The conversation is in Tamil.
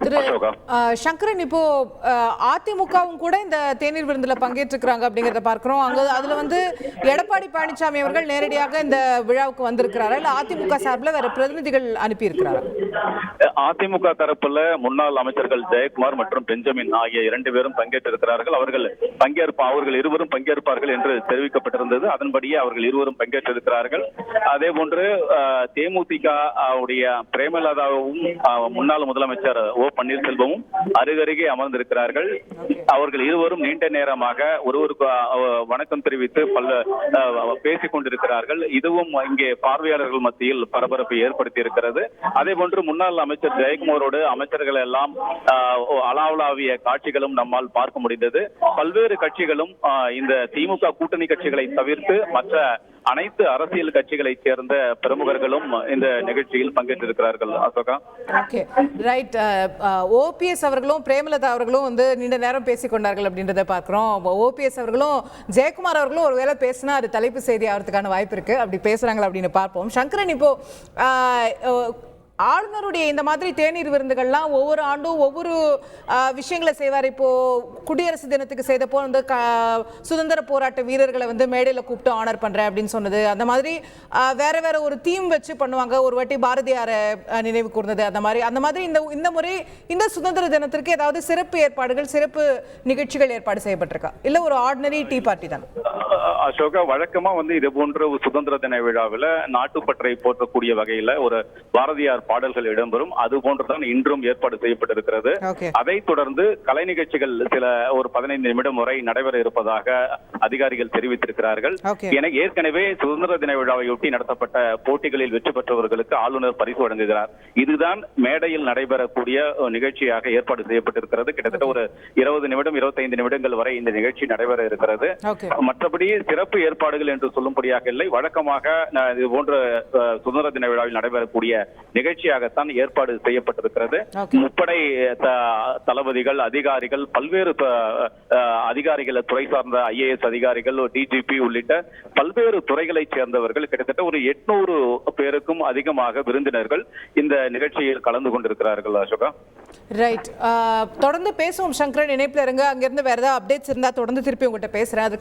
திரு சங்கரன், இப்போ அதிமுகவும் கூட இந்த தேநீர் விருந்துல பங்கேற்றிருக்கிறாங்க அப்படிங்கறத பார்க்கிறோம். அதுல வந்து எடப்பாடி பழனிசாமி அவர்கள் நேரடியாக இந்த விழாவுக்கு வந்திருக்கிறாரா, இல்ல அதிமுக சார்பில் வேற பிரதிநிதிகள் அனுப்பி இருக்கிறாரா? அதிமுக தரப்புல முன்னாள் அமைச்சர்கள் ஜெயக்குமார் மற்றும் பெஞ்சமின் ஆகிய 2 பேரும் பங்கேற்றிருக்கிறார்கள். அவர்கள் இருவரும் பங்கேற்பார்கள் என்று தெரிவிக்கப்பட்டிருந்தது. அதன்படியே அவர்கள் இருவரும் பங்கேற்றிருக்கிறார்கள். அதே போன்று தேமுதிக உடைய பிரேமலதாவும் முன்னாள் முதலமைச்சர் ஓ பன்னீர்செல்வமும் அருகருகே அமர்ந்திருக்கிறார்கள். அவர்கள் இருவரும் நீண்ட நேரமாக ஒருவருக்கு வணக்கம் தெரிவித்து பேசிக் கொண்டிருக்கிறார்கள். இதுவும் இங்கே பார்வையாளர்கள் மத்தியில் பரபரப்பை ஏற்படுத்தி இருக்கிறது. அதே போன்று முன்னாள் அமைச்சர் ஜெயக்குமாரோடு அமைச்சர்கள் எல்லாம் அலாவலாவிய காட்சிகளும் நம்மால் பார்க்க முடிந்தது. பல்வேறு கட்சிகளும் இந்த திமுக கூட்டணி கட்சிகளை தவிர்த்து மற்ற அனைத்து அரசியல் கட்சிகளைச் சேர்ந்த பிரமுகர்களும் இந்த நிகழ்ச்சியில் பங்கேற்றிருக்கிறார்கள். அசோகா, ரைட். ஓபிஎஸ் அவர்களும் பிரேமலதா அவர்களும் வந்து நீண்ட நேரம் பேசிக் கொண்டார்கள் அப்படின்றத பார்க்கிறோம். ஓபிஎஸ் அவர்களும் ஜெயக்குமார் அவர்களும் ஒருவேளை பேசினா அது தலைப்பு செய்தி ஆகிறதுக்கான வாய்ப்பு இருக்கு. அப்படி பேசுறாங்களா அப்படின்னு பார்ப்போம். சங்கரன், இப்போ ஆளுநருடைய இந்த மாதிரி தேநீர் விருந்துகள்லாம் ஒவ்வொரு ஆண்டும் ஒவ்வொரு விஷயங்களை செய்வார். இப்போ குடியரசு தினத்துக்கு செய்தப்போ வந்து சுதந்திர போராட்ட வீரர்களை வந்து மேடையில் கூப்பிட்டு ஆனர் பண்றேன் அப்படின்னு சொன்னது, அந்த மாதிரி வேற வேற ஒரு தீம் வச்சு பண்ணுவாங்க. ஒரு வாட்டி பாரதியாரை நினைவு கூர்ந்தது. அந்த மாதிரி இந்த முறை இந்த சுதந்திர தினத்திற்கு ஏதாவது சிறப்பு ஏற்பாடுகள், சிறப்பு நிகழ்ச்சிகள் ஏற்பாடு செய்யப்பட்டிருக்கா, இல்ல ஒரு ஆர்டினரி டீ பார்ட்டி தான்? அசோகா, வழக்கமா வந்து இது போன்ற சுதந்திர தின விழாவில் நாட்டுப்பற்றை போற்றக்கூடிய வகையில ஒரு பாரதியார் பாடல்கள் இடம்பெறும். அது போன்றுதான் இன்றும் ஏற்பாடு செய்யப்பட்டிருக்கிறது. அதைத் தொடர்ந்து கலை நிகழ்ச்சிகள் சில ஒரு 15 நிமிடம் வரை நடைபெற இருப்பதாக அதிகாரிகள் தெரிவித்திருக்கிறார்கள். ஏற்கனவே சுதந்திர தின விழாவையொட்டி நடத்தப்பட்ட போட்டிகளில் வெற்றி பெற்றவர்களுக்கு ஆளுநர் பரிசு வழங்குகிறார். இதுதான் மேடையில் நடைபெறக்கூடிய நிகழ்ச்சியாக ஏற்பாடு செய்யப்பட்டிருக்கிறது. கிட்டத்தட்ட ஒரு 20 நிமிடம் 25 நிமிடங்கள் வரை இந்த நிகழ்ச்சி நடைபெற இருக்கிறது. மற்றபடி சிறப்பு ஏற்பாடுகள் என்று சொல்லும்படியாக இல்லை. வழக்கமாக இது போன்ற சுதந்திர தின விழாவில் நடைபெறக்கூடிய நிகழ்ச்சியாகத்தான் ஏற்பாடு செய்யப்பட்டிருக்கிறது. முப்படை தளபதிகள், அதிகாரிகள், பல்வேறு அதிகாரிகள், துறை சார்ந்த IAS அதிகாரிகள், DGP உள்ளிட்ட பல்வேறு துறைகளைச் சேர்ந்தவர்கள் கிட்டத்தட்ட ஒரு 800 பேருக்கும் அதிகமாக விருந்தினர்கள் இந்த நிகழ்ச்சியில் கலந்து கொண்டிருக்கிறார்கள். அசோகா, ரைட். தொடர்ந்து பேசுவோம். சங்கரன் இணைப்புல இருங்க. அங்கிருந்து வேற ஏதாவது அப்டேட்ஸ் இருந்தா தொடர்ந்து திருப்பி உங்கள்கிட்ட பேசுறேன்.